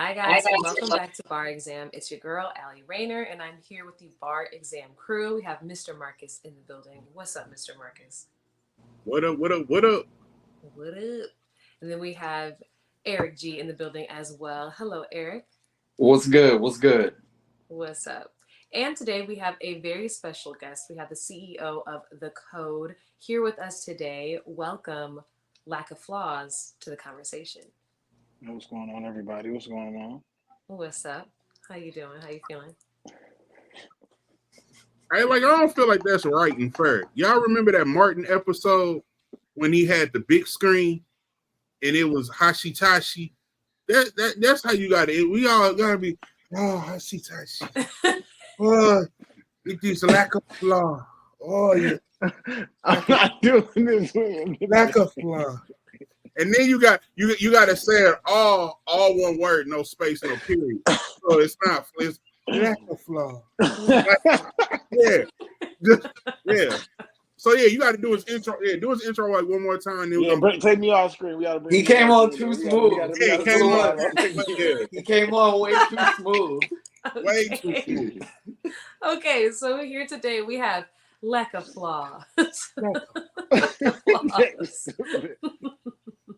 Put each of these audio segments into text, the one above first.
Hi guys, and welcome back to Bar Exam. It's your girl, Allie Rayner, and I'm here with the Bar Exam crew. We have Mr. Marcus in the building. What's up, Mr. Marcus? What up? What up? What up? What up? And then we have Eric G in the building as well. Hello, Eric. What's good? What's good? What's up? And today we have a very special guest. We have the CEO of The Code here with us today. Welcome, Lack of Flaws, to the conversation. What's going on, everybody? What's going on? What's up? How you doing? How you feeling? I don't feel like that's right and fair. Y'all remember that Martin episode when he had the big screen and it was Hashitashi? That's how you got it. We all gotta be Hashitashi. Oh, it is lack of flaw. Oh yeah. I'm not doing this. Lack of flaw. And then you got to say it all one word, no space, no period. So it's not it's lack of flaw. Yeah. Yeah. So yeah, you got to do his intro. Yeah, do his intro like one more time. Yeah, take me off screen. We gotta bring. He came on too smooth. He came on way too smooth. Way too smooth. Okay, so here today we have lack of flaw.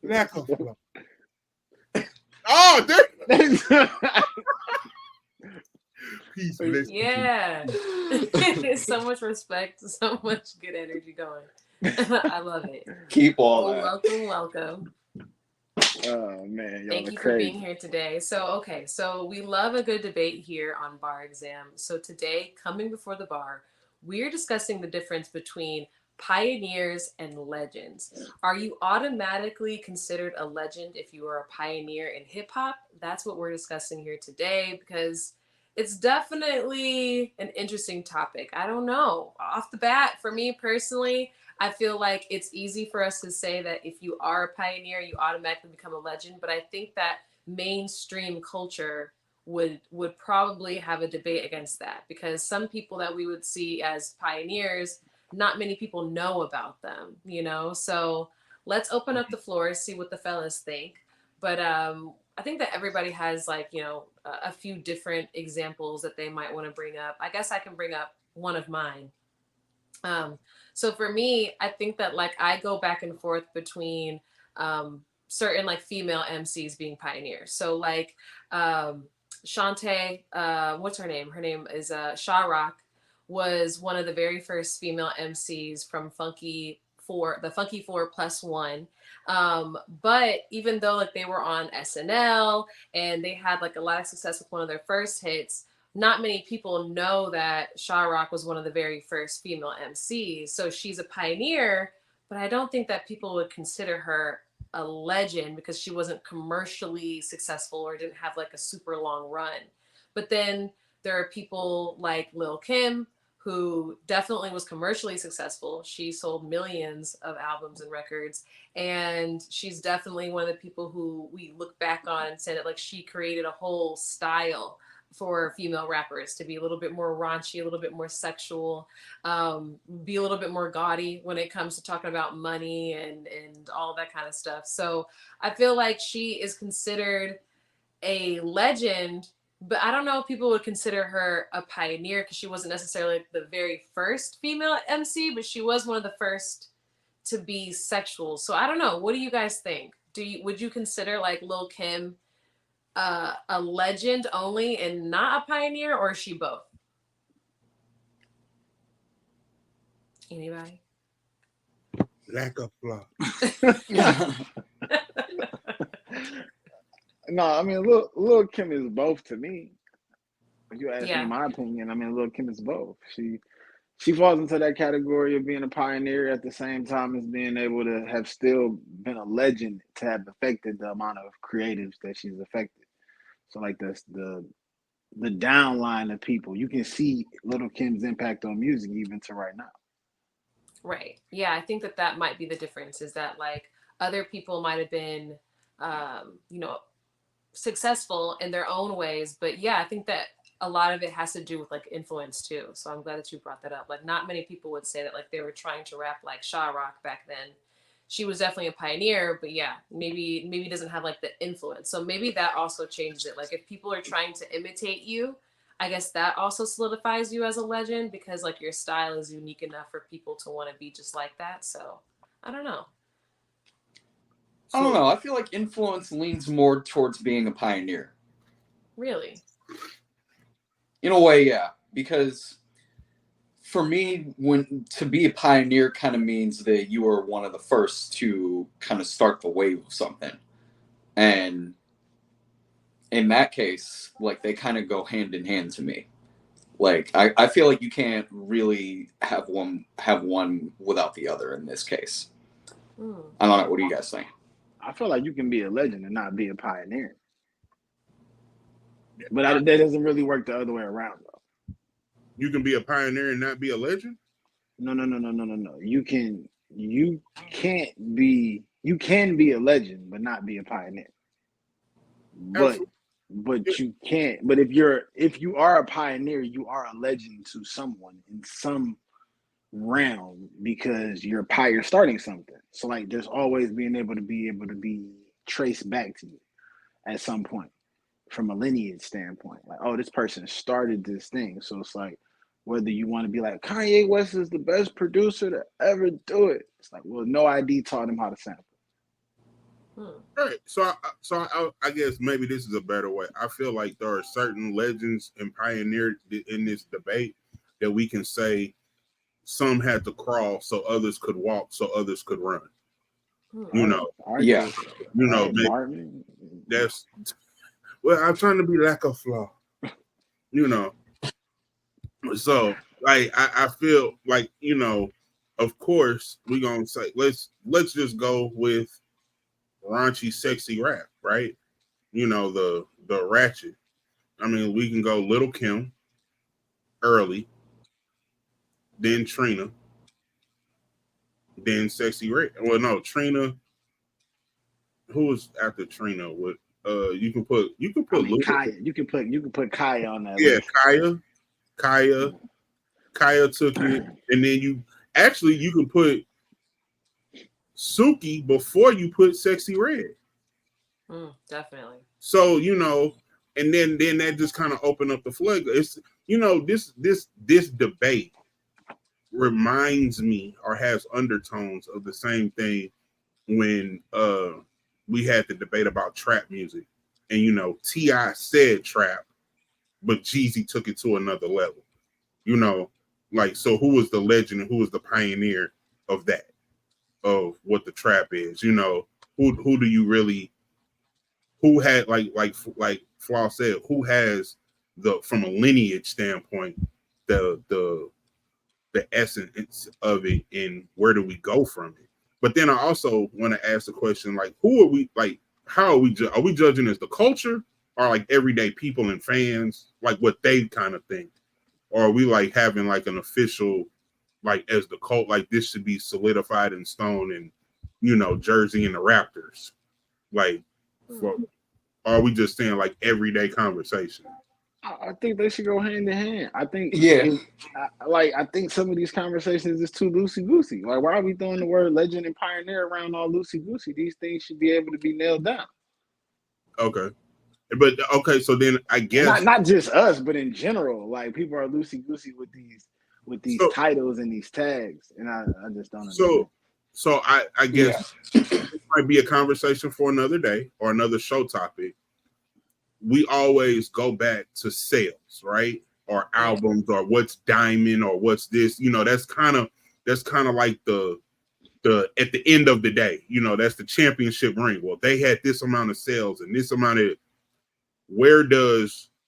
Lack of flaw. Oh, peace, yeah. There's so much respect, so much good energy going. I love it. Keep all that. Welcome. Oh man, thank you for being here today. So we love a good debate here on Bar Exam. So today, coming before the bar, we're discussing the difference between pioneers and legends. Are you automatically considered a legend if you are a pioneer in hip hop? That's what we're discussing here today because it's definitely an interesting topic. I don't know. Off the bat, for me personally, I feel like it's easy for us to say that if you are a pioneer, you automatically become a legend. But I think that mainstream culture would probably have a debate against that because some people that we would see as pioneers, not many people know about them, you know? So let's open up the floor, see what the fellas think. But I think that everybody has a few different examples that they might want to bring up. I guess I can bring up one of mine. So for me, I think that I go back and forth between certain female MCs being pioneers. So Shantae, what's her name? Her name is Sha Rock, was one of the very first female MCs from the Funky Four Plus One. But even though they were on SNL and they had a lot of success with one of their first hits, not many people know that Sha Rock was one of the very first female MCs. So she's a pioneer, but I don't think that people would consider her a legend because she wasn't commercially successful or didn't have a super long run. But then there are people like Lil Kim, who definitely was commercially successful. She sold millions of albums and records. And she's definitely one of the people who we look back on and say that she created a whole style for female rappers to be a little bit more raunchy, a little bit more sexual, be a little bit more gaudy when it comes to talking about money and all that kind of stuff. So I feel like she is considered a legend, but I don't know if people would consider her a pioneer because she wasn't necessarily the very first female MC, but she was one of the first to be sexual. So I don't know. What do you guys think? Would you consider Lil Kim a legend only and not a pioneer, or is she both? Anybody? Lack of flaw. No, I mean, Lil Kim is both to me. If you ask me my opinion, I mean, Lil Kim is both. She falls into that category of being a pioneer at the same time as being able to have still been a legend to have affected the amount of creatives that she's affected. So the downline of people, you can see Lil Kim's impact on music even to right now. Right. Yeah, I think that might be the difference is that other people might have been, successful in their own ways. But yeah, I think that a lot of it has to do with influence too. So I'm glad that you brought that up. Not many people would say that they were trying to rap like Sha Rock back then. she was definitely a pioneer, but yeah, maybe doesn't have like the influence. So maybe that also changes it. Like if people are trying to imitate you, I guess that also solidifies you as a legend because like your style is unique enough for people to want to be just like that. So I don't know. I don't know. I feel like influence leans more towards being a pioneer. Really? In a way, yeah. Because for me, when to be a pioneer kind of means that you are one of the first to kind of start the wave of something. And in that case, like they kind of go hand in hand to me. Like I feel like you can't really have one without the other in this case. I don't know. What do you guys think? I feel like you can be a legend and not be a pioneer. But that doesn't really work the other way around, though. You can be a pioneer and not be a legend? No. You can be a legend but not be a pioneer. But you can't. But if you are a pioneer, you are a legend to someone in some realm because you're starting something. So like there's always being able to be traced back to you at some point from a lineage standpoint. Like, oh, this person started this thing. So it's like whether you want to be like Kanye West is the best producer to ever do it. It's like, well, No ID taught him how to sample. Right. So I guess maybe this is a better way. I feel like there are certain legends and pioneers in this debate that we can say some had to crawl so others could walk, so others could run. You know, yeah. You know, that's well. I'm trying to be like a flaw. You know, so like I feel like of course we're gonna say let's just go with raunchy, sexy rap, right? The ratchet. I mean, we can go Little Kim, early, then Trina, then Sexy Red. Well, no, Trina. Who was after Trina? What? You can put Kaya. You can put Kaya on that. Yeah, list. Kaya took it, and then you can put Suki before you put Sexy Red. Definitely. So and then that just kind of opened up the flood. It's this debate reminds me or has undertones of the same thing when we had the debate about trap music, and T.I. said trap, but Jeezy took it to another level. Like, so who was the legend and who was the pioneer of that, of what the trap is? Who do you really, who had like Flaw said, who has from a lineage standpoint the essence of it, and where do we go from it? But then I also want to ask the question, like, who are we, like, how are we judging as the culture, or like everyday people and fans, like what they kind of think? Or are we like having like an official, like, as the cult, like this should be solidified in stone, and Jersey and the Raptors? Like, are we just saying like everyday conversation? I think they should go hand in hand. I think, I think some of these conversations is too loosey goosey. Like, why are we throwing the word legend and pioneer around all loosey goosey? These things should be able to be nailed down. Okay, but so then I guess not just us, but in general, like people are loosey goosey with these titles and these tags, and I just don't understand. So I guess it might be a conversation for another day or another show topic. We always go back to sales, right? Or albums, or what's diamond, or what's this. That's kind of like the at the end of the day. That's the championship ring. Well, they had this amount of sales and this amount of.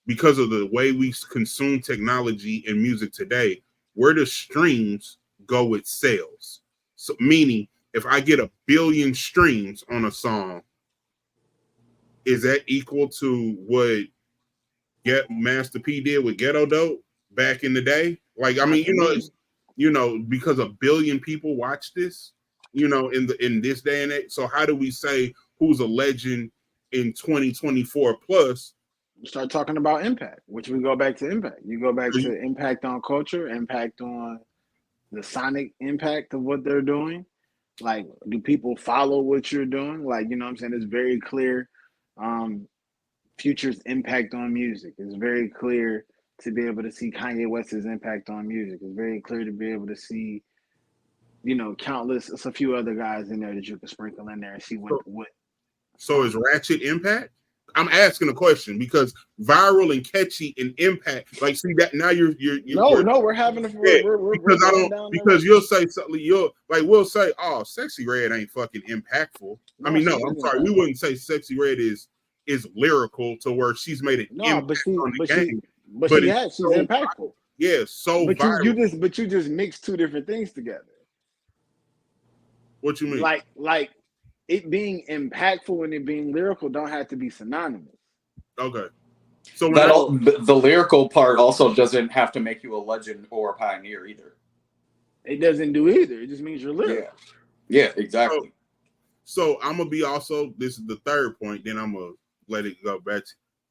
Because of the way we consume technology and music today, where does streams go with sales? So meaning, if I get 1 billion streams on a song, is that equal to what Master P did with Ghetto Dope back in the day? Like, I mean, because 1 billion people watch this, in this day and age. So how do we say who's a legend in 2024 plus? You start talking about impact, which we go back to impact. You go back to impact on culture, impact on the sonic impact of what they're doing. Like, do people follow what you're doing? Like, you know what I'm saying? It's very clear. Future's impact on music. It's very clear to be able to see Kanye West's impact on music. It's very clear to be able to see, you know, countless. It's a few other guys in there that you can sprinkle in there and see what. So is Ratchet impact? I'm asking a question because viral and catchy and impact. Like, see that now you're no, we're having a because I don't because you'll say something we'll say, oh, Sexy Red ain't fucking impactful. No, I mean, no, she I'm is sorry, we wouldn't say Sexy Red is lyrical to where she's made an impact on the game. She's so impactful. Yeah, so but viral. you just mix two different things together. What you mean? Like it being impactful and it being lyrical don't have to be synonymous. Okay. So the lyrical part also doesn't have to make you a legend or a pioneer either. It doesn't do either. It just means you're lyrical. Yeah, exactly. So I'm gonna be also. This is the third point. Then I'm gonna let it go back.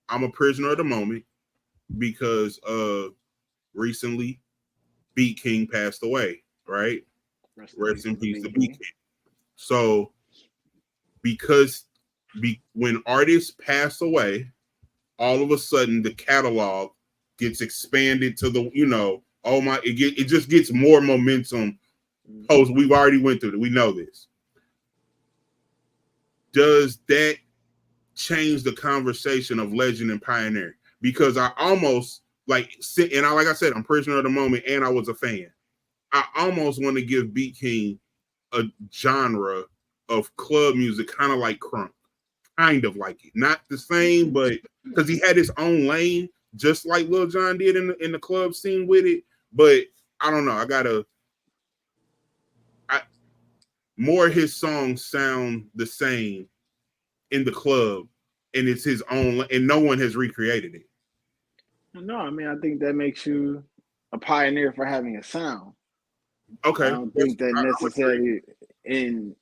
I'm a prisoner of the moment because recently Beat King passed away. Right. Rest in peace to Beat King. So because when artists pass away, all of a sudden the catalog gets expanded to the, you know, it just gets more momentum. Post, we've already went through it. We know this. Does that change the conversation of legend and pioneer? Because I almost like I said, I'm prisoner of the moment and I was a fan. I almost want to give Beat King a genre of club music, kind of like crunk. Kind of like it. Not the same, but because he had his own lane, just like Lil Jon did in the club scene with it. But I don't know. More of his songs sound the same in the club, and it's his own, and no one has recreated it. No, I mean, I think that makes you a pioneer for having a sound. Okay. I don't think that necessarily in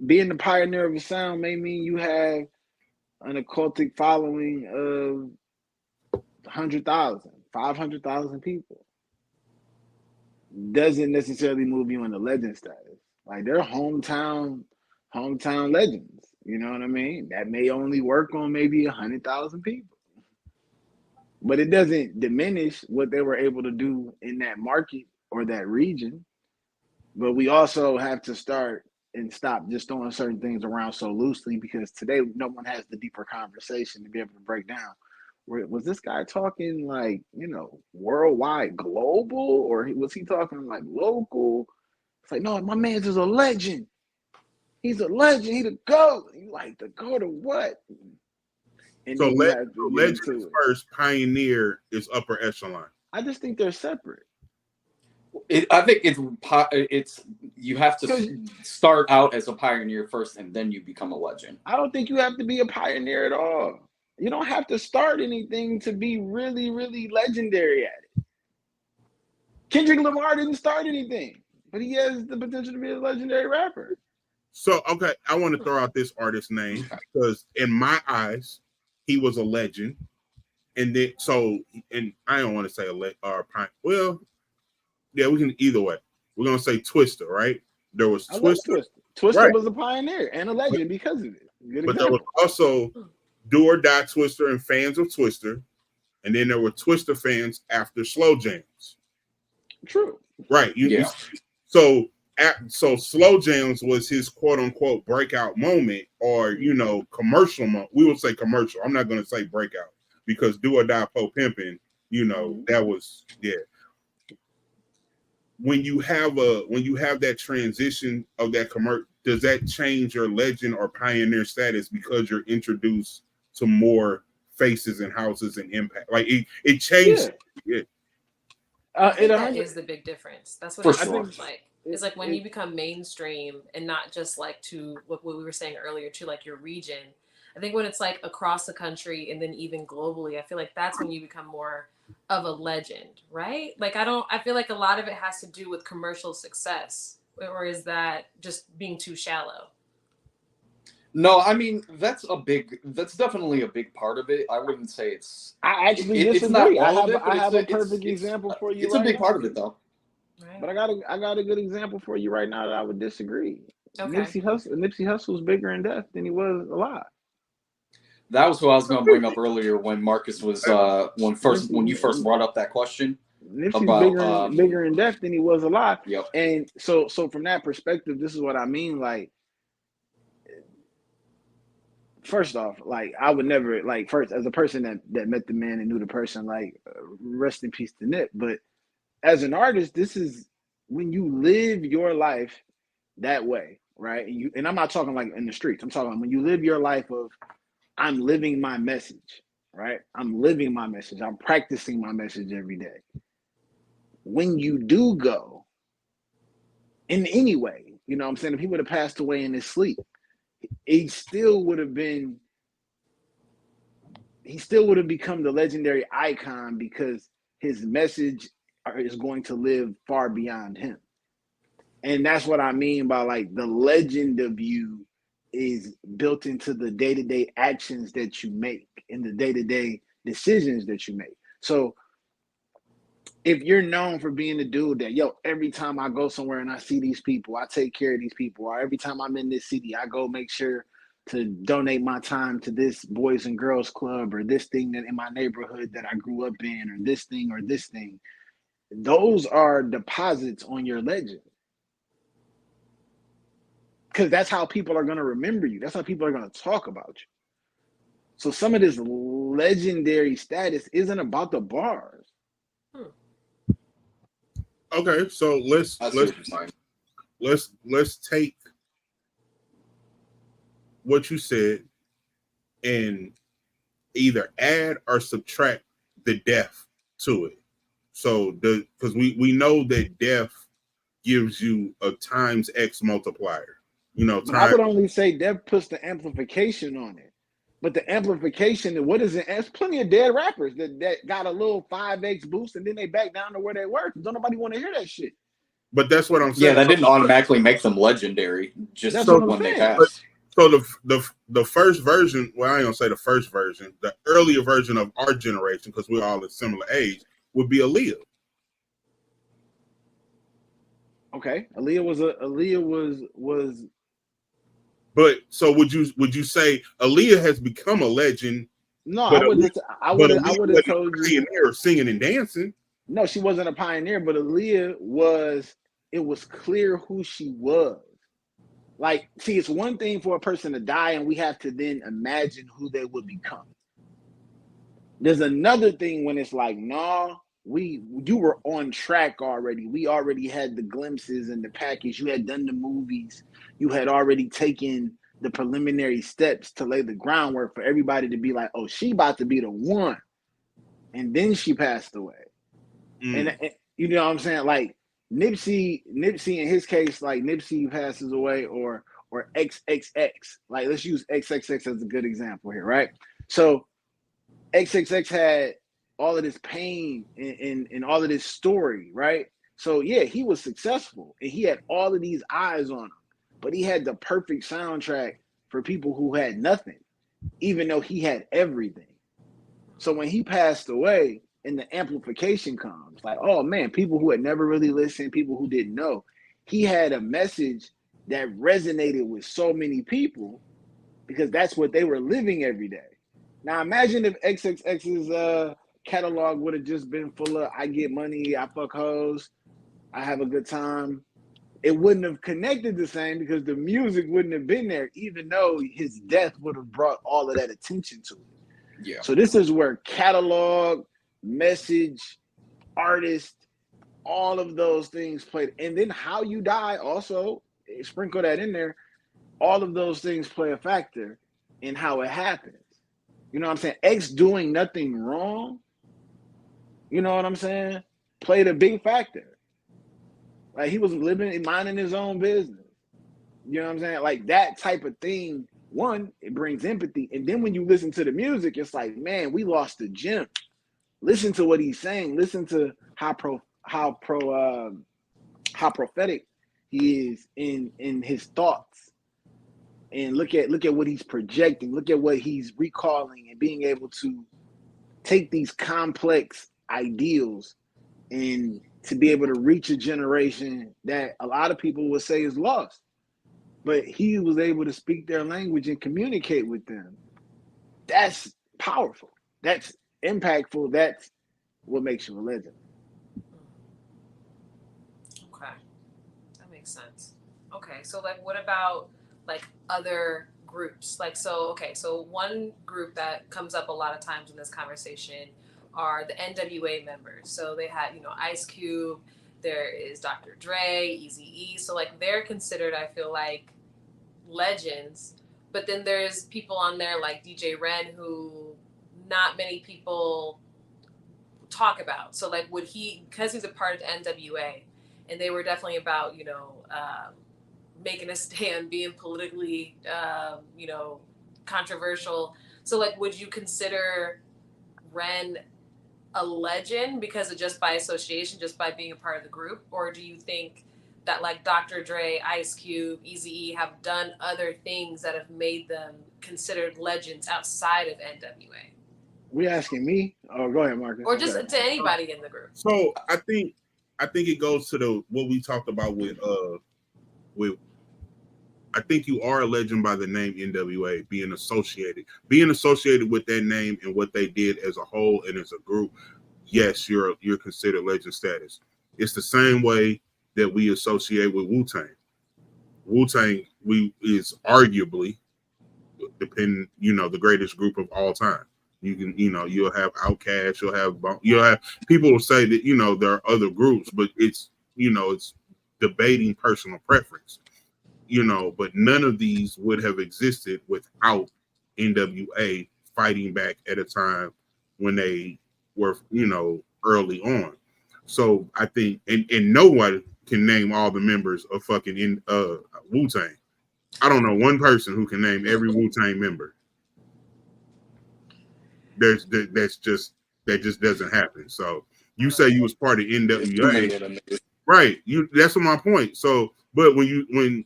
being the pioneer of a sound may mean you have an occultic following of 100,000, 500,000 people. Doesn't necessarily move you into legend status. Like, they're hometown legends. You know what I mean? That may only work on maybe 100,000 people. But it doesn't diminish what they were able to do in that market or that region. But we also have to start and stop just throwing certain things around so loosely, because today no one has the deeper conversation to be able to break down. Was this guy talking like, you know, worldwide, global, or was he talking like local? It's like, no, my man's is a legend. He's a legend. He the GOAT. You like the GOAT of what? And so legend is first, pioneer is upper echelon. I just think they're separate. I think it's you have to start out as a pioneer first, and then you become a legend. I don't think you have to be a pioneer at all. You don't have to start anything to be really, really legendary at it. Kendrick Lamar didn't start anything, but he has the potential to be a legendary rapper. So, okay, I want to throw out this artist's name because in my eyes, he was a legend. And then, and I don't want to say well, yeah, we can either way. We're going to say Twista, right? There was Twista. Twista right. was a pioneer and a legend because of it. But there was also Do or Die Twista and fans of Twista. And then there were Twista fans after Slow Jams. True. Right. So Slow Jams was his quote unquote breakout moment, or, you know, commercial moment. We would say commercial. I'm not going to say breakout because Do or Die Po Pimpin', you know, that was, yeah. When you have that transition of that commercial, does that change your legend or pioneer status because you're introduced to more faces and houses and impact? Like it changed. Yeah. That is the big difference. That's what it seems like. It's like when you become mainstream and not just like to what we were saying earlier to like your region. I think when it's like across the country and then even globally, I feel like that's when you become more of a legend, right? Like I feel like a lot of it has to do with commercial success, or is that just being too shallow? No, I mean that's definitely a big part of it. I wouldn't say it's. I actually disagree. It's not all of it, I have a perfect example for you. It's a big part of it though. Right. But I got a good example for you right now that I would disagree. Okay. Nipsey Hussle's bigger in death than he was alive. That was what I was going to bring up earlier when Marcus was when you first brought up that question. Nipsey's about bigger in death than he was alive. Yep. And so from that perspective, this is what I mean. Like, first off, like I would never first as a person that met the man and knew the person, rest in peace to Nip. But as an artist, this is when you live your life that way, right? And I'm not talking like in the streets. I'm talking when you live your life of I'm living my message, right? I'm living my message. I'm practicing my message every day. When you do go, in any way, you know what I'm saying? If he would have passed away in his sleep, he still would have become the legendary icon because his message is going to live far beyond him. And that's what I mean by like the legend of you is built into the day-to-day actions that you make and the day-to-day decisions that you make. So if you're known for being the dude that, every time I go somewhere and I see these people, I take care of these people, or every time I'm in this city, I go make sure to donate my time to this Boys and Girls Club or this thing that in my neighborhood that I grew up in, or this thing, those are deposits on your legend. Because that's how people are going to remember you. That's how people are going to talk about you. So some of this legendary status isn't about the bars. Okay, so let's take what you said and either add or subtract the death to it. So because we know that death gives you a times X multiplier. But I would only say death puts the amplification on it. But the amplification, what is it? There's plenty of dead rappers that got a little 5X boost and then they back down to where they were. Don't nobody want to hear that shit. But that's what I'm saying. Yeah, that didn't automatically make them legendary. Just when they passed. So the first version, well, I ain't gonna say the first version, the earlier version of our generation, because we're all a similar age, would be Aaliyah. Okay, Aaliyah was. But so would you say Aaliyah has become a legend? No, I would have told you pioneer singing and dancing. No, she wasn't a pioneer, but Aaliyah was. It was clear who she was. Like, see, it's one thing for a person to die, and we have to then imagine who they would become. There's another thing when it's like, nah, you were on track already. We already had the glimpses and the package. You had done the movies. You had already taken the preliminary steps to lay the groundwork for everybody to be like, oh, she about to be the one. And then she passed away. And you know what I'm saying? Like Nipsey in his case, like Nipsey passes away or XXX. Like, let's use XXX as a good example here, right? So XXX had all of this pain and all of this story, right? So yeah, he was successful and he had all of these eyes on him, but he had the perfect soundtrack for people who had nothing, even though he had everything. So when he passed away and the amplification comes, like, oh man, people who had never really listened, people who didn't know, he had a message that resonated with so many people because that's what they were living every day. Now imagine if XXX's catalog would have just been full of I get money, I fuck hoes, I have a good time. It wouldn't have connected the same because the music wouldn't have been there, even though his death would have brought all of that attention to it. Yeah. So this is where catalog, message, artist, all of those things played. And then how you die also, sprinkle that in there. All of those things play a factor in how it happens. You know what I'm saying? X doing nothing wrong, you know what I'm saying, played a big factor. Like he was living and minding his own business. You know what I'm saying? Like that type of thing, one, it brings empathy. And then when you listen to the music, it's like, man, we lost the gem. Listen to what he's saying. Listen to how prophetic he is in his thoughts. And look at what he's projecting. Look at what he's recalling and being able to take these complex ideals and to be able to reach a generation that a lot of people would say is lost. but he was able to speak their language and communicate with them. That's powerful. That's impactful. That's what makes you a legend. Okay, that makes sense. Okay, so like, what about like other groups? Like, so okay, so one group that comes up a lot of times in this conversation are the NWA members. So they had, Ice Cube. There is Dr. Dre, Eazy-E. So like, they're considered, I feel like, legends. But then there's people on there like DJ Ren who not many people talk about. So like, would he, because he's a part of the NWA, and they were definitely about making a stand, being politically controversial. So like, would you consider Ren a legend because of just by association, just by being a part of the group, or do you think that like Dr. Dre, Ice Cube, Eazy-E have done other things that have made them considered legends outside of NWA? We asking me? Oh, go ahead, Marcus. Or just to anybody in the group. So I think it goes to what we talked about with I think you are a legend by the name NWA, being associated with that name and what they did as a whole and as a group. Yes, you're considered legend status. It's the same way that we associate with Wu-Tang. Wu-Tang is arguably, the greatest group of all time. You can, you'll have Outkast, you'll have people will say that, there are other groups, but it's debating personal preference, but none of these would have existed without NWA fighting back at a time when they were, early on. So I think, and no one can name all the members of fucking Wu-Tang. I don't know one person who can name every Wu-Tang member. That just doesn't happen. So you say you was part of NWA, right? That's my point. So, but when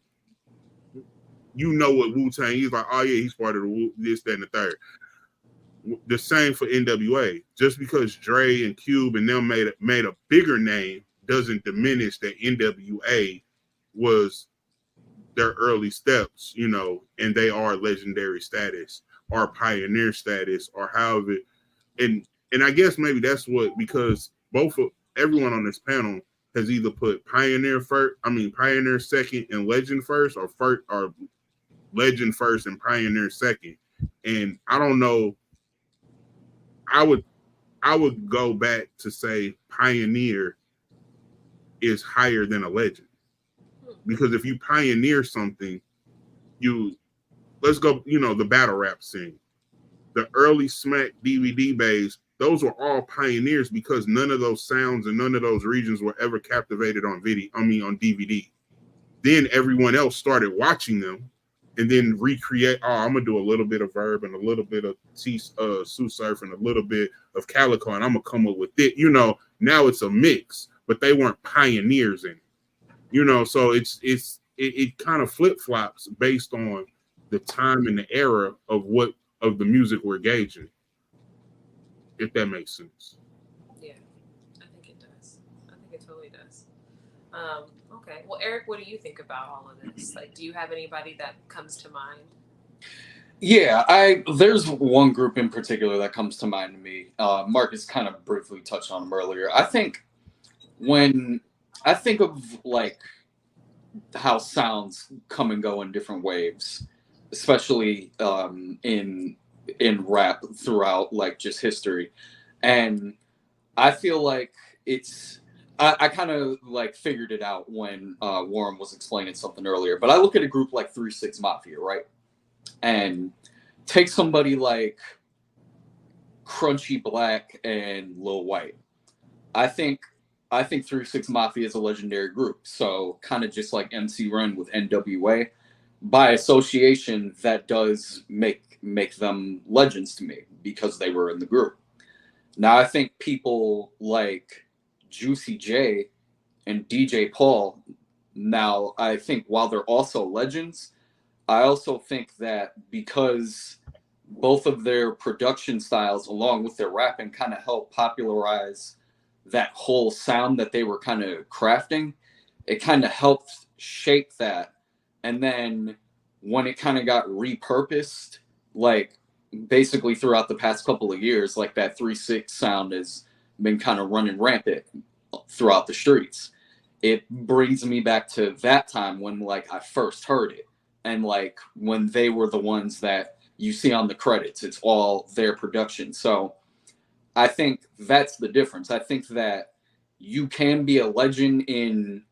you know what Wu-Tang, he's like, oh yeah, he's part of the this, that, and the third. The same for NWA. Just because Dre and Cube and them made a bigger name doesn't diminish that NWA was their early steps, and they are legendary status or pioneer status or however. And I guess maybe that's what, because everyone on this panel has either put pioneer second and legend first, or legend first and pioneer second. And I don't know. I would go back to say pioneer is higher than a legend, because if you pioneer something, let's go, the battle rap scene, the early Smack DVD bays, those were all pioneers because none of those sounds and none of those regions were ever captivated on DVD. Then everyone else started watching them and then recreate, I'm gonna do a little bit of Verb and a little bit of Sue Surf and a little bit of Calico, and I'm gonna come up with it. Now it's a mix, but they weren't pioneers in it. So it kind of flip-flops based on the time and the era of the music we're gauging, if that makes sense. Yeah, I think it does. I think it totally does. Okay. Well, Eric, what do you think about all of this? Like, do you have anybody that comes to mind? Yeah, there's one group in particular that comes to mind to me. Marcus kind of briefly touched on them earlier. I think when I think of like how sounds come and go in different waves, especially in rap throughout like just history, and I feel like I kind of like figured it out when Warren was explaining something earlier, but I look at a group like 3 6 Mafia, right? And take somebody like Crunchy Black and Lil White. I think 3 6 Mafia is a legendary group. So kind of just like MC Ren with NWA, by association, that does make them legends to me because they were in the group. Now I think people like Juicy J and DJ Paul, now I think while they're also legends, I also think that because both of their production styles along with their rapping kind of helped popularize that whole sound that they were kind of crafting, it kind of helped shape that And then when it kind of got repurposed, like basically throughout the past couple of years, like that 3/6 sound has been kind of running rampant throughout the streets. It brings me back to that time when like I first heard it, and like when they were the ones that you see on the credits, it's all their production. So I think that's the difference. I think that you can be a legend in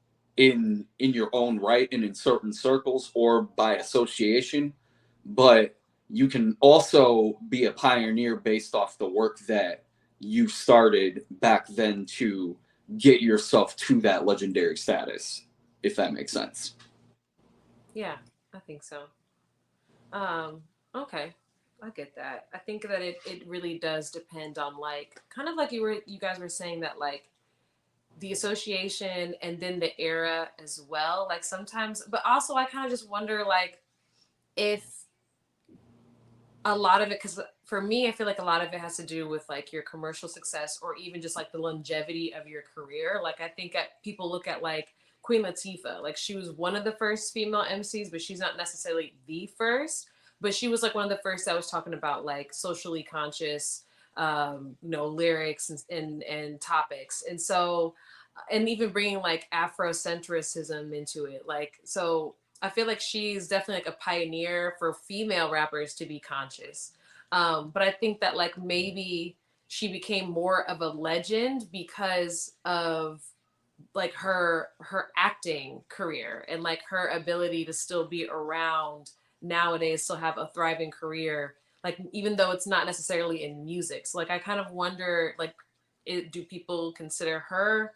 your own right and in certain circles or by association, but you can also be a pioneer based off the work that you started back then to get yourself to that legendary status, if that makes sense. Yeah, I think so. Okay. I get that. I think that it really does depend on like kind of like you guys were saying that like the association and then the era as well. Like sometimes, but also I kind of just wonder like if a lot of it, because for me, I feel like a lot of it has to do with like your commercial success or even just like the longevity of your career. Like I think people look at like Queen Latifah, like she was one of the first female MCs, but she's not necessarily the first, but she was like one of the first that was talking about like socially conscious, lyrics and topics. And so, and even bringing like Afrocentrism into it. Like, so I feel like she's definitely like a pioneer for female rappers to be conscious. But I think that like maybe she became more of a legend because of like her acting career and like her ability to still be around nowadays, still have a thriving career, like even though it's not necessarily in music. So like I kind of wonder like do people consider her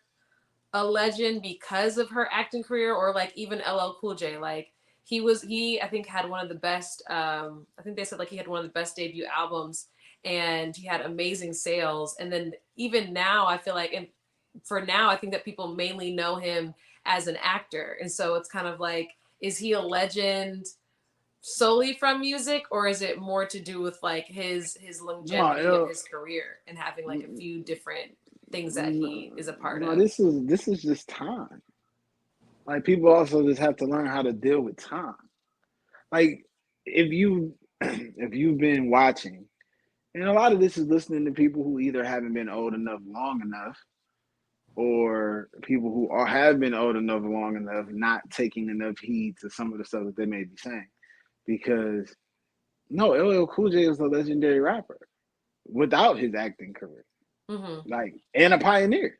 a legend because of her acting career, or like even LL Cool J, like he I think had one of the best I think they said like he had one of the best debut albums and he had amazing sales. And then even now I feel like, and for now I think that people mainly know him as an actor, and so it's kind of like, is he a legend solely from music, or is it more to do with like his longevity of his career and having like a few different things that he is a part of? This is just time. Like people also just have to learn how to deal with time. Like if you've been watching, and a lot of this is listening to people who either haven't been old enough long enough, or people who have been old enough long enough not taking enough heed to some of the stuff that they may be saying. Because no, LL Cool J is a legendary rapper without his acting career. Mm-hmm. Like, and a pioneer.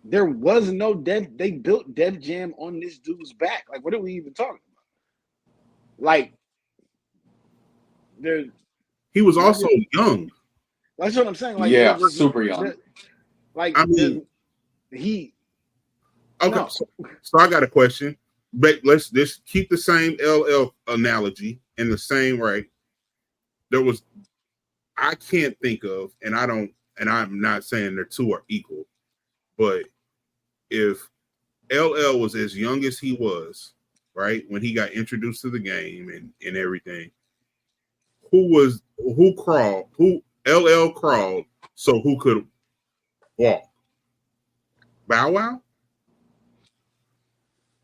There was no they built Def Jam on this dude's back. Like, what are we even talking about? Like, he was also young. That's what I'm saying. Like, yeah, super young. Like, I mean, okay. No. So I got a question. But let's just keep the same LL analogy in the same right. I can't think of, and I'm not saying the two are equal, but if LL was as young as he was, right, when he got introduced to the game and everything, who LL crawled, so who could walk? Bow Wow?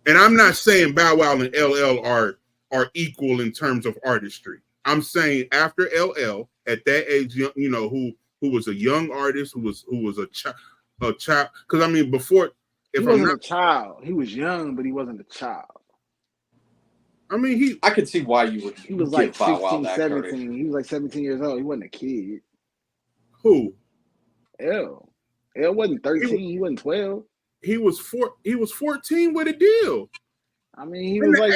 And I'm not saying Bow Wow and LL are equal in terms of artistry. I'm saying after LL at that age, who was a young artist, who was a child. Because I mean, before he wasn't a child. He was young, but he wasn't a child. I mean, I could see why you would. He was like 16, 17. He was like 17 years old. He wasn't a kid. Who? L wasn't 13. He wasn't 12. He was 14 with a deal. I mean, he was like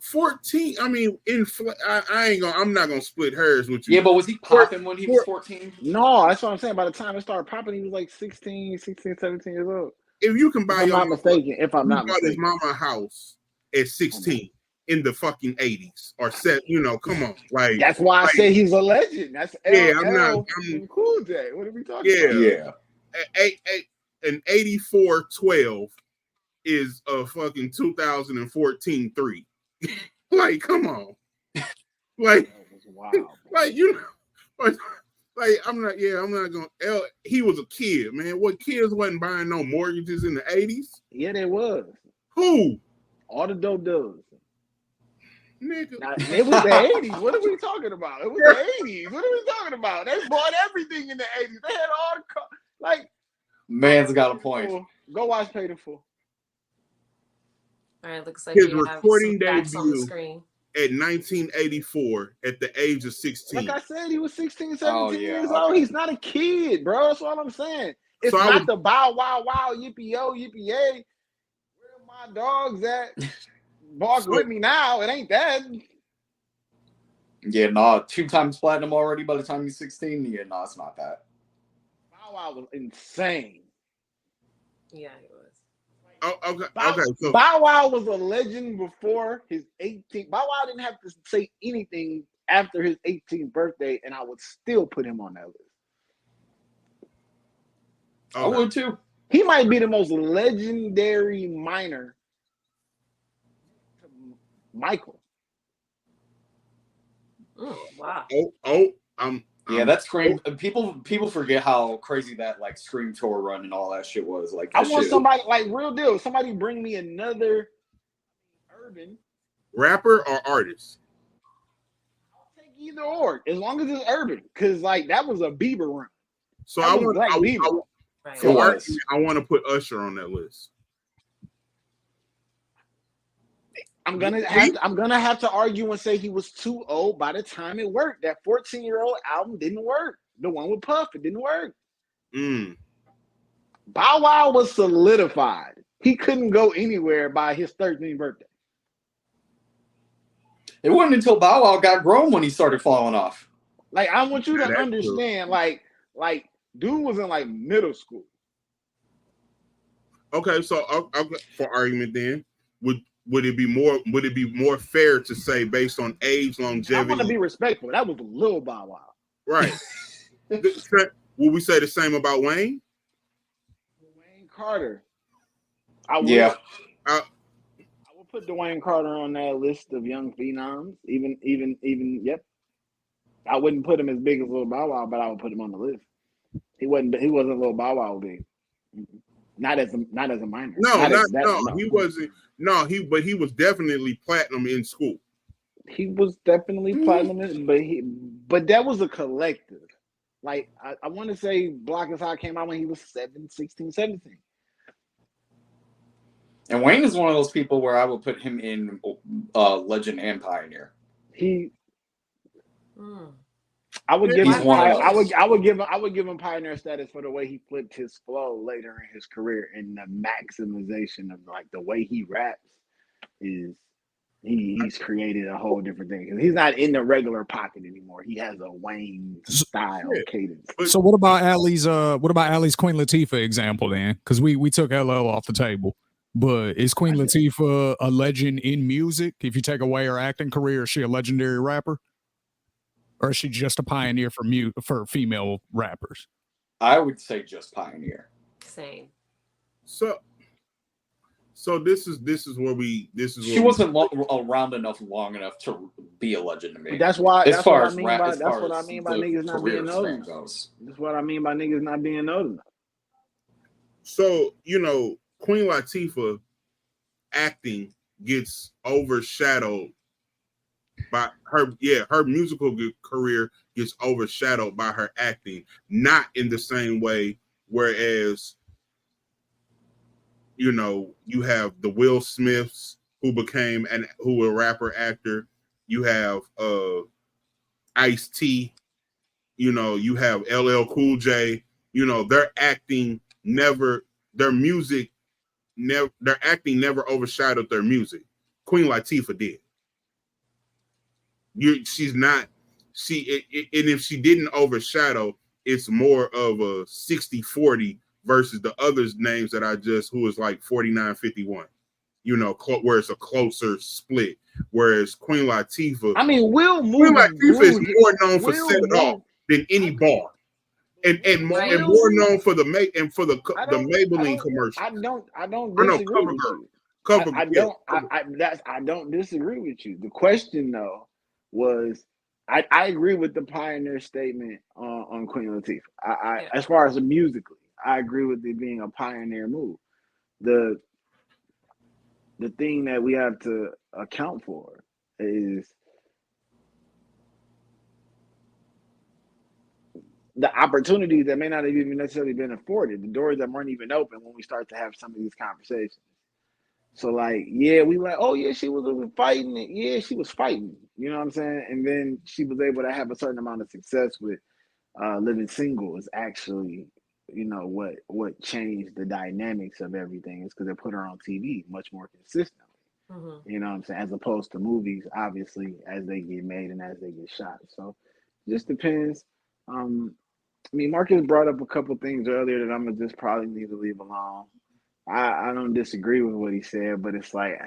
14. I mean, I'm not gonna split hairs with you. Yeah, but was he popping when he was 14? No, that's what I'm saying. By the time it started popping, he was like 16, 17 years old. If you can buy if I'm not mistaken, his mama a house at 16 in the fucking 80s or come on, like that's why I say he's a legend. That's I'm Cool J. What are we talking about? Yeah. An 84-12 is a fucking 2014 3. Like, come on. Like, wow. Like, I'm not gonna. He was a kid, man. What kids wasn't buying no mortgages in the 80s? Yeah, there was. Who? All the dope dudes. Nigga. Now, it was the 80s. What are we talking about? It was the 80s. What are we talking about? They bought everything in the 80s. They had all the like. Man's got a point. Go watch Paid in Full. All right, looks like His we have recording some facts on the debut screen. at 1984 at the age of 16. Like I said, he was 16, 17 yeah, years old. He's not a kid, bro. That's all I'm saying. It's So not the bow, wow, wow, yippee-yo, yippee-yay. Where my dogs at? Bark with me now. It ain't that. Yeah, nah, 2 times platinum already by the time he's 16. Yeah, nah, it's not that. Bow Wow was insane. Yeah, it was. Oh, okay. So Bow Wow was a legend before his 18th. Bow Wow didn't have to say anything after his 18th birthday, and I would still put him on that list. okay. I would too. He might be the most legendary minor. Michael. Wow. Yeah, that Scream. People forget how crazy that like Scream tour run and all that shit was. Like, I want somebody like real deal. Somebody bring me another urban rapper or artist. I'll take either or, as long as it's urban, because like that was a Bieber run. So that I was want. Black Bieber. Right. For argument, I want to put Usher on that list. I'm gonna have to argue and say he was too old by the time it worked. That 14-year-old album didn't work. The one with Puff, it didn't work. Bow Wow was solidified. He couldn't go anywhere by his 13th birthday. It wasn't until Bow Wow got grown when he started falling off. Like, I want you to understand, like dude was in like middle school. Okay, so for argument then, would it be more fair to say based on age, longevity? I want to be respectful. That was Lil Bow Wow. Right. Will we say the same about Wayne? Dwayne Carter. I would put Dwayne Carter on that list of young phenoms. Even yep. I wouldn't put him as big as Lil Bow Wow, but I would put him on the list. He wasn't Lil Bow Wow big. Not as a minor. He wasn't. No, he was definitely platinum in school. He was definitely platinum, but that was a collective. Like I want to say Block Is Hot came out when he was 16, 17. And Wayne is one of those people where I would put him in legend and pioneer. I would give him one of those. I would give him pioneer status for the way he flipped his flow later in his career, and the maximization of like the way he raps is he's created a whole different thing. He's not in the regular pocket anymore. He has a Wayne style cadence. So what about Allie's Queen Latifah example then? Because we took LL off the table. But is Queen Latifah a legend in music? If you take away her acting career, is she a legendary rapper? Or is she just a pioneer for female rappers? I would say just pioneer. Same. So this is where she wasn't around long enough to be a legend to me. That's what I mean by niggas not being noticed. That's what I mean by niggas not being noticed. So Queen Latifah acting gets overshadowed by her musical career gets overshadowed by her acting, not in the same way. Whereas, you have the Will Smiths who were rapper actor. You have Ice-T. You have LL Cool J. Their acting their acting never overshadowed their music. Queen Latifah did. She's not. And if she didn't overshadow, it's more of a 60-40 versus the others names that who was like 49-51. Where it's a closer split. Whereas Queen Latifah, Queen Latifah is more known for Set It Off than any bar. And more known for the Maybelline commercial. I don't disagree with you. I don't disagree with you. The question though was, I agree with the pioneer statement on Queen Latifah. As far as the musically, I agree with it being a pioneer move. The thing that we have to account for is the opportunities that may not have even necessarily been afforded, the doors that weren't even open when we start to have some of these conversations. So like, yeah, we like, oh yeah, she was fighting. Yeah, she was fighting. You know what I'm saying? And then she was able to have a certain amount of success with living single is actually, you know, what changed the dynamics of everything is because they put her on TV much more consistently. Mm-hmm. You know what I'm saying? As opposed to movies, obviously, as they get made and as they get shot. So it just depends. I mean, Marcus brought up a couple things earlier that I'm gonna just probably need to leave alone. I don't disagree with what he said, but it's like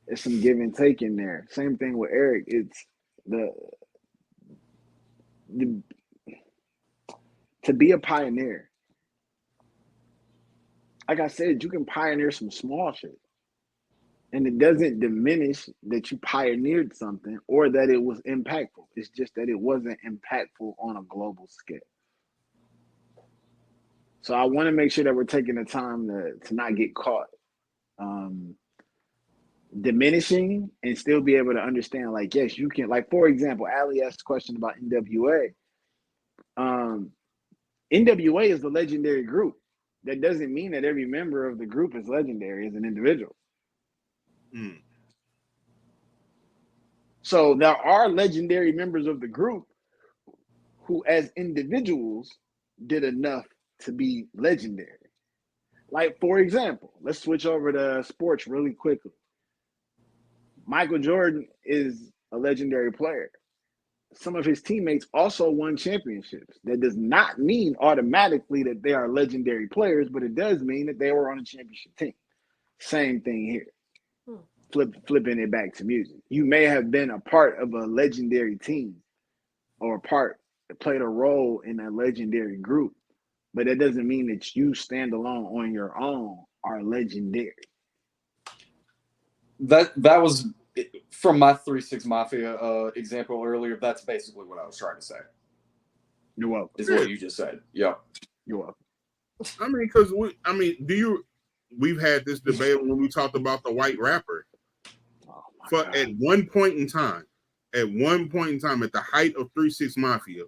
it's some give and take in there. Same thing with Eric. It's the to be a pioneer. Like I said, you can pioneer some small shit. And it doesn't diminish that you pioneered something or that it was impactful. It's just that it wasn't impactful on a global scale. So I want to make sure that we're taking the time to not get caught diminishing and still be able to understand, like, yes, you can, like, for example, Ali asked a question about NWA. NWA is the legendary group. That doesn't mean that every member of the group is legendary as an individual. Mm. So there are legendary members of the group who, as individuals, did enough to be legendary. Like, for example, let's switch over to sports really quickly. Michael Jordan is a legendary player. Some of his teammates also won championships. That does not mean automatically that they are legendary players, but it does mean that they were on a championship team. Same thing here. Flipping it back to music. You may have been a part of a legendary team or played a role in a legendary group, but that doesn't mean that you stand alone on your own are legendary. That was from my 3-6 Mafia example earlier. That's basically what I was trying to say. You're welcome. Is what you just said. Yeah. You're welcome. I mean, because we've had this debate when we talked about the white rapper. At one point in time, at the height of 3-6 Mafia,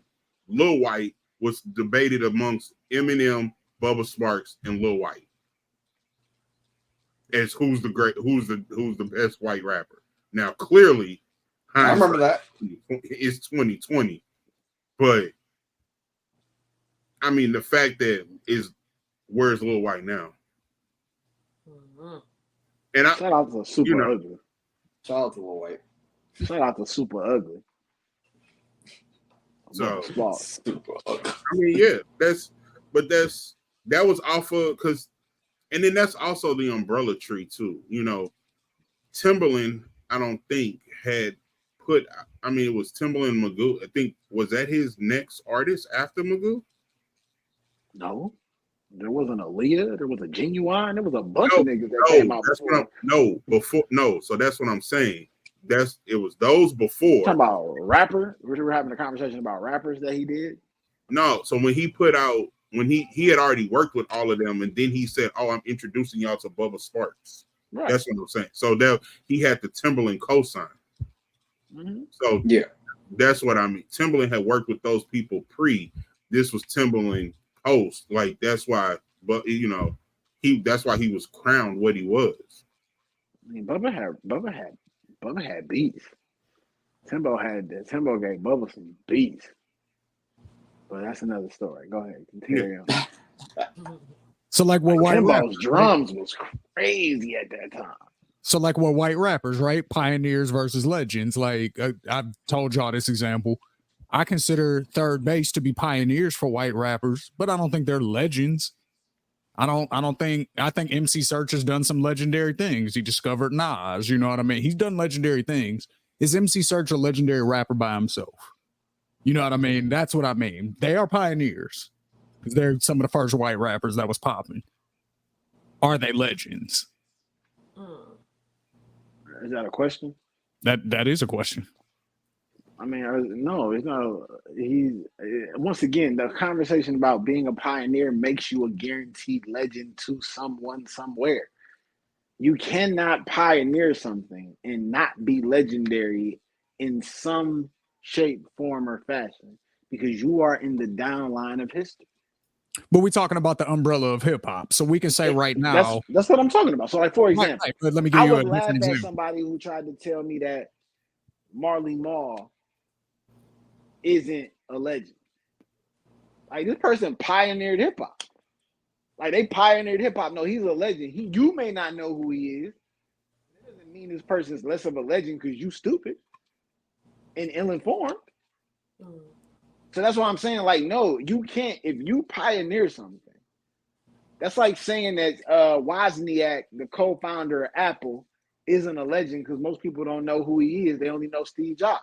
Lil White was debated amongst Eminem, Bubba Sparks, and Lil White as who's the best white rapper. Now, clearly, I remember that. It's 2020, but I mean, the fact that is where's Lil White now? Mm-hmm. And shout out to Super Ugly. Shout out to Lil White. Shout out to Super Ugly. So Super Ugly. I mean, yeah, that was off of because, and then that's also the umbrella tree too. You know, Timbaland, I don't think had put. I mean, it was Timbaland Magoo. I think was that his next artist after Magoo? No. There wasn't a Aaliyah. There was a Genuine. There was a bunch of niggas that came out before. So that's what I'm saying. It was those before. Talking about rapper. We were having a conversation about rappers that he did. No, so when he put out he had already worked with all of them, and then he said, "Oh, I'm introducing y'all to Bubba Sparks." Right. That's what I'm saying. So he had the Timbaland cosign. Mm-hmm. So yeah, that's what I mean. Timbaland had worked with those people pre. This was Timbaland post. Like that's why, but you know, that's why he was crowned what he was. I mean, Bubba had beats. Timbo gave Bubba some beats. But that's another story. Go ahead, continue. So like what white Timbo's drums was crazy at that time. So like what white rappers, right? Pioneers versus legends. Like I've told y'all this example. I consider Third Base to be pioneers for white rappers, but I don't think they're legends. I think MC Search has done some legendary things. He discovered Nas, you know what I mean? He's done legendary things. Is MC Search a legendary rapper by himself? You know what I mean? That's what I mean. They are pioneers because they're some of the first white rappers that was popping. Are they legends? Is that a question? That is a question. I mean, no, it's not. Once again, the conversation about being a pioneer makes you a guaranteed legend to someone somewhere. You cannot pioneer something and not be legendary in some shape, form, or fashion because you are in the downline of history. But we're talking about the umbrella of hip hop, so we can say right now. That's what I'm talking about. So, like for example, right, but let me give I you a would laugh different at example. somebody who tried to tell me that Marley Marl isn't a legend. Like this person pioneered hip hop. Like they pioneered hip hop. No, he's a legend. You may not know who he is. It doesn't mean this person's less of a legend because you stupid and ill-informed. So that's why I'm saying, like, no, you can't. If you pioneer something, that's like saying that Wozniak, the co-founder of Apple, isn't a legend because most people don't know who he is. They only know Steve Jobs.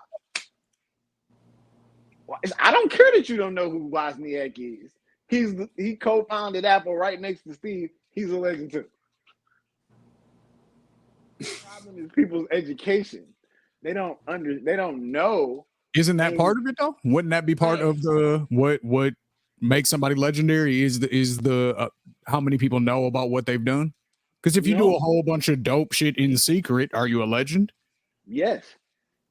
I don't care that you don't know who Wozniak is. He co-founded Apple right next to Steve. He's a legend too. The problem is people's education. They don't know. Isn't that part of it though? Wouldn't that be part of the what makes somebody legendary? Is the how many people know about what they've done? Because if you do a whole bunch of dope shit in secret, are you a legend? Yes.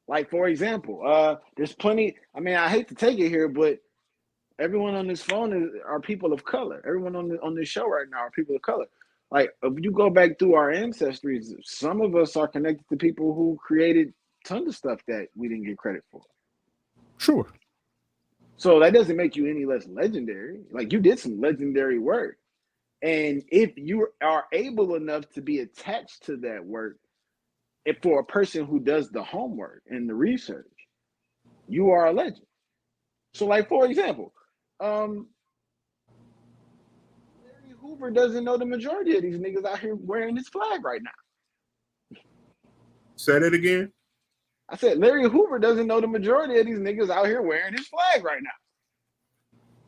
Like for example, there's plenty. I mean, I hate to take it here, but everyone on this phone are people of color. Everyone on this show right now are people of color. Like if you go back through our ancestries, some of us are connected to people who created tons of stuff that we didn't get credit for. Sure. So that doesn't make you any less legendary. Like you did some legendary work. And if you are able enough to be attached to that work, if for a person who does the homework and the research, you are a legend. So like, for example, Larry Hoover doesn't know the majority of these niggas out here wearing his flag right now. Say that again. I said Larry Hoover doesn't know the majority of these niggas out here wearing his flag right now.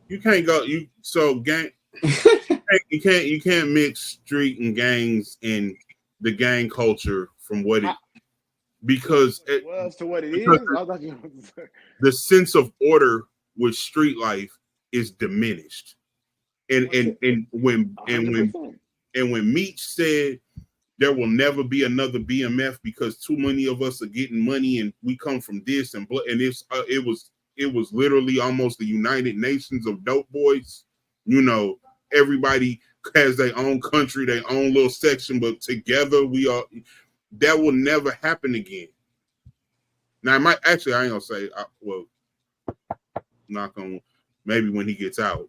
You can't go. Gang. you can't mix street and gangs and the gang culture from what it because it was to what it is. The sense of order with street life is diminished, and when Meech said there will never be another BMF because too many of us are getting money and we come from this and it was literally almost the United Nations of dope boys. You know, everybody has their own country, their own little section, but together we are. That will never happen again. Now, I ain't gonna say, knock on, maybe when he gets out,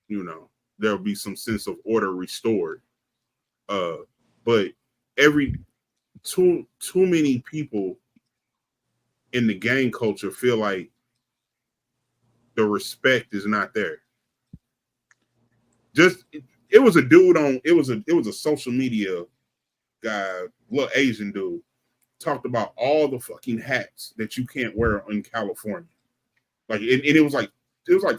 you know, there'll be some sense of order restored. But too many people in the gang culture feel like the respect is not there. It was a dude it was a social media guy, little Asian dude, talked about all the fucking hats that you can't wear in California. Like, and it was like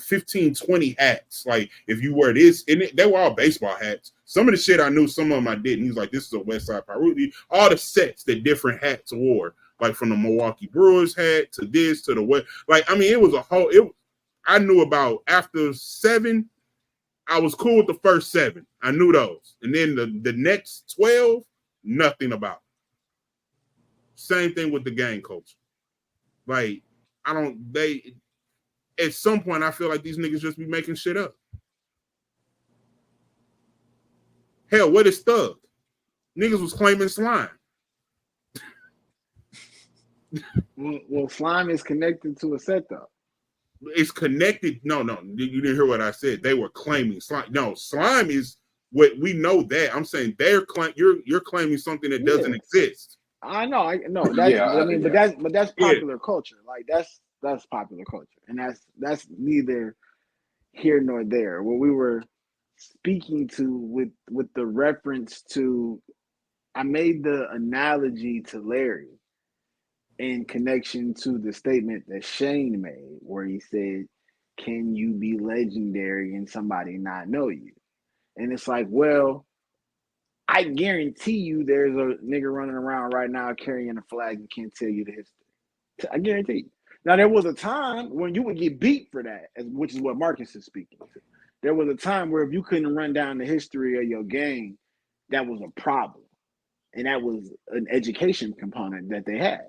15, 20 hats. Like, if you wear this, and they were all baseball hats. Some of the shit I knew, some of them I didn't. He was like, this is a West Side Pirate. All the sets that different hats wore, like from the Milwaukee Brewers hat to this to the West. Like, I mean, it was a whole. I knew about after 7. I was cool with the first 7. I knew those, and then the next 12, nothing about it. Same thing with the gang culture. Like, at some point, I feel like these niggas just be making shit up. Hell, what is Thug? Niggas was claiming Slime. Well, Slime is connected to a set, though. It's connected. No, you didn't hear what I said. They were claiming Slime. No, Slime is what we know that. I'm saying you're claiming something that doesn't exist. I know. I know. But that's popular culture. Like that's popular culture, and that's neither here nor there. What we were speaking to with the reference to, I made the analogy to Larry in connection to the statement that Shane made, where he said, "Can you be legendary and somebody not know you?" And it's like, well, I guarantee you there's a nigga running around right now carrying a flag and can't tell you the history. I guarantee you. Now, there was a time when you would get beat for that, which is what Marcus is speaking to. There was a time where if you couldn't run down the history of your gang, that was a problem. And that was an education component that they had.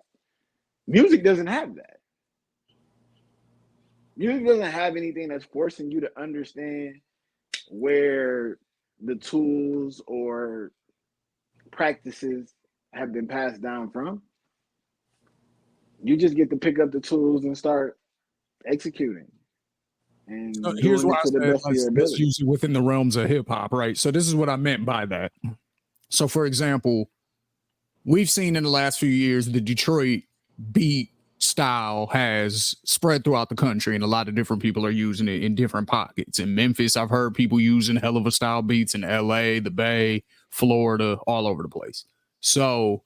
Music doesn't have that. Music doesn't have anything that's forcing you to understand where the tools or practices have been passed down from. You just get to pick up the tools and start executing and Here's doing why it to the I said best of your that's ability. usually within the realms of hip hop, right? So this is what I meant by that. So, for example, we've seen in the last few years the Detroit beat style has spread throughout the country, and a lot of different people are using it in different pockets. In Memphis, I've heard people using hell of a style beats in LA, the Bay, Florida, all over the place. So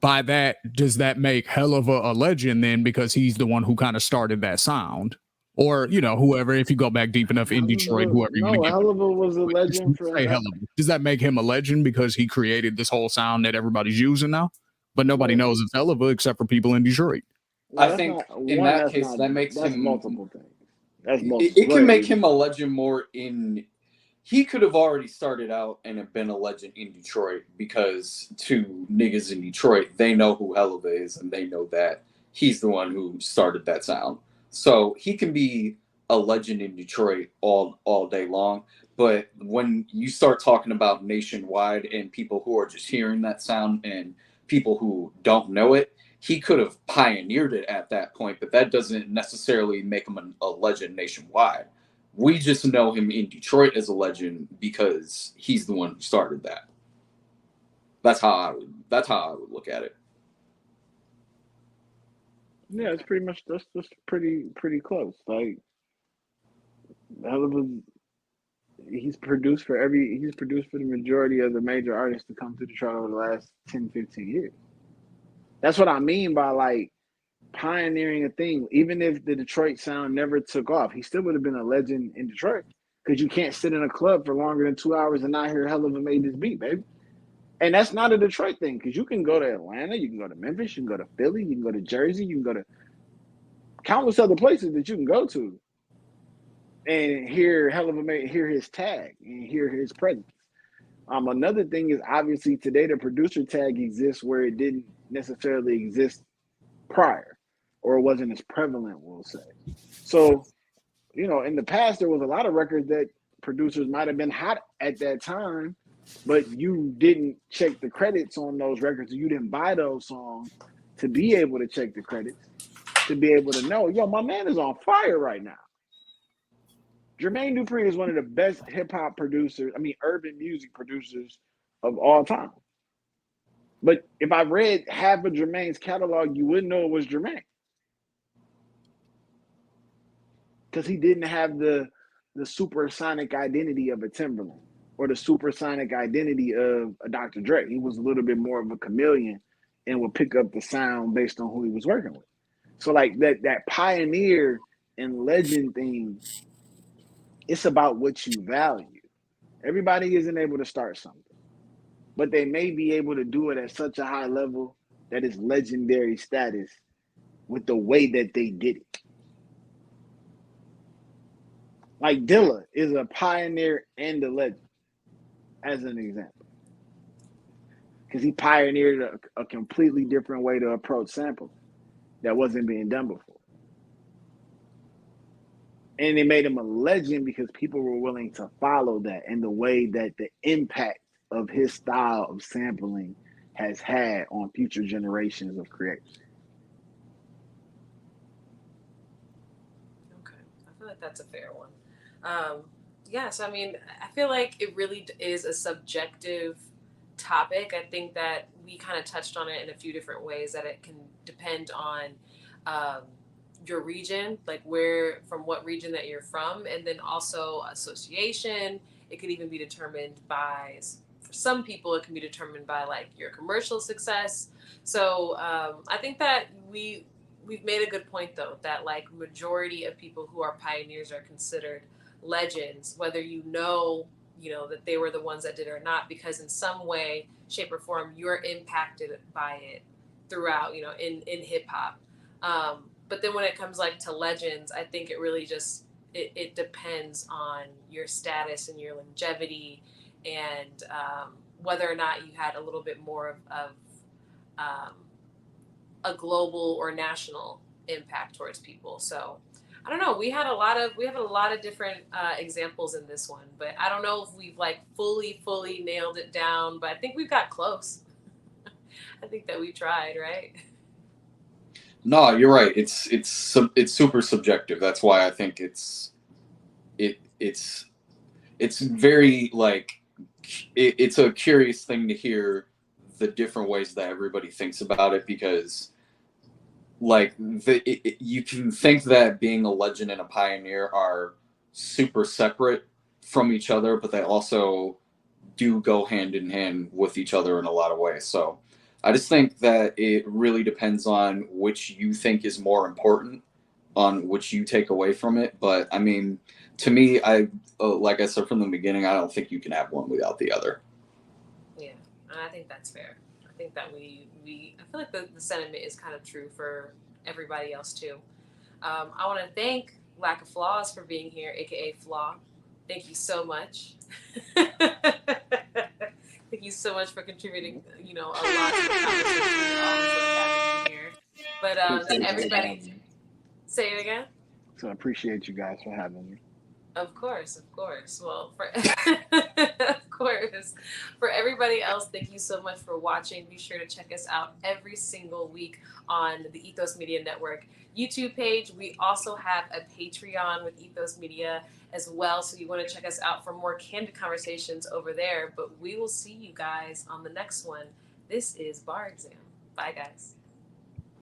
by that, does that make hell of a legend then, because he's the one who kind of started that sound? Or, you know, whoever, if you go back deep enough in Detroit, whoever you want to give Helluva was a legend say for. Helluva. Does that make him a legend because he created this whole sound that everybody's using now? But nobody knows it's Helluva except for people in Detroit. I think in that case, that makes that's him multiple things. That's multiple. It can make him a legend more in. He could have already started out and have been a legend in Detroit, because to niggas in Detroit, they know who Helluva is and they know that he's the one who started that sound. So he can be a legend in Detroit all day long. But when you start talking about nationwide and people who are just hearing that sound and people who don't know it, he could have pioneered it at that point, but that doesn't necessarily make him a legend nationwide. We just know him in Detroit as a legend because he's the one who started that. That's how I would look at it. Yeah, it's pretty much that's pretty close. Like Helluva, he's produced for the majority of the major artists to come to Detroit over the last 10, 15 years. That's what I mean by like pioneering a thing. Even if the Detroit sound never took off, he still would have been a legend in Detroit, because you can't sit in a club for longer than 2 hours and not hear Helluva made this beat, baby. And that's not a Detroit thing, because you can go to Atlanta, you can go to Memphis, you can go to Philly, you can go to Jersey, you can go to countless other places that you can go to and hear Helluva hear his tag and hear his presence. Another thing is, obviously today the producer tag exists where it didn't necessarily exist prior, or it wasn't as prevalent, we'll say. So, you know, in the past there was a lot of records that producers might have been hot at that time, but you didn't check the credits on those records, or you didn't buy those songs to be able to check the credits, to be able to know, yo, my man is on fire right now. Jermaine Dupri is one of the best hip-hop producers, urban music producers of all time. But if I read half of Jermaine's catalog, you wouldn't know it was Jermaine, because he didn't have the supersonic identity of a Timberland or the supersonic identity of a Dr. Dre. He was a little bit more of a chameleon and would pick up the sound based on who he was working with. So like that pioneer and legend thing, it's about what you value. Everybody isn't able to start something, but they may be able to do it at such a high level that is legendary status with the way that they did it. Like Dilla is a pioneer and a legend, as an example, because he pioneered a completely different way to approach sampling that wasn't being done before. And it made him a legend because people were willing to follow that, and the way that the impact of his style of sampling has had on future generations of creators. Okay, I feel like that's a fair one. So I mean, I feel like it really is a subjective topic. I think that we kind of touched on it in a few different ways, that it can depend on your region, like from what region that you're from, and then also association. It could even be determined by, for some people, it can be determined by like your commercial success. So I think that we've made a good point, though, that like majority of people who are pioneers are considered legends, whether you know that they were the ones that did it or not, because in some way, shape, or form you're impacted by it throughout, in hip hop. But then when it comes like to legends, I think it really just it depends on your status and your longevity and whether or not you had a little bit more of a global or national impact towards people. So I don't know. We had a lot of different examples in this one, but I don't know if we've like fully nailed it down. But I think we've got close. I think that we tried, right? No, you're right. It's super subjective. That's why I think it's very like it's a curious thing to hear the different ways that everybody thinks about it, because like you can think that being a legend and a pioneer are super separate from each other, but they also do go hand in hand with each other in a lot of ways. So I just think that it really depends on which you think is more important, on which you take away from it. But I mean, to me, like I said from the beginning, I don't think you can have one without the other. Yeah, I think that's fair. I think that I feel like the sentiment is kind of true for everybody else too. I want to thank Lack of Flaws for being here, aka Flaw. Thank you so much. Thank you so much for contributing, a lot to the conversation. We always love having you here. But to everybody, say it again. So I appreciate you guys for having me. Of course. Well, of course. For everybody else, thank you so much for watching. Be sure to check us out every single week on the Ethos Media Network YouTube page. We also have a Patreon with Ethos Media as well, so you want to check us out for more candid conversations over there. But we will see you guys on the next one. This is Bar Exam. Bye, guys.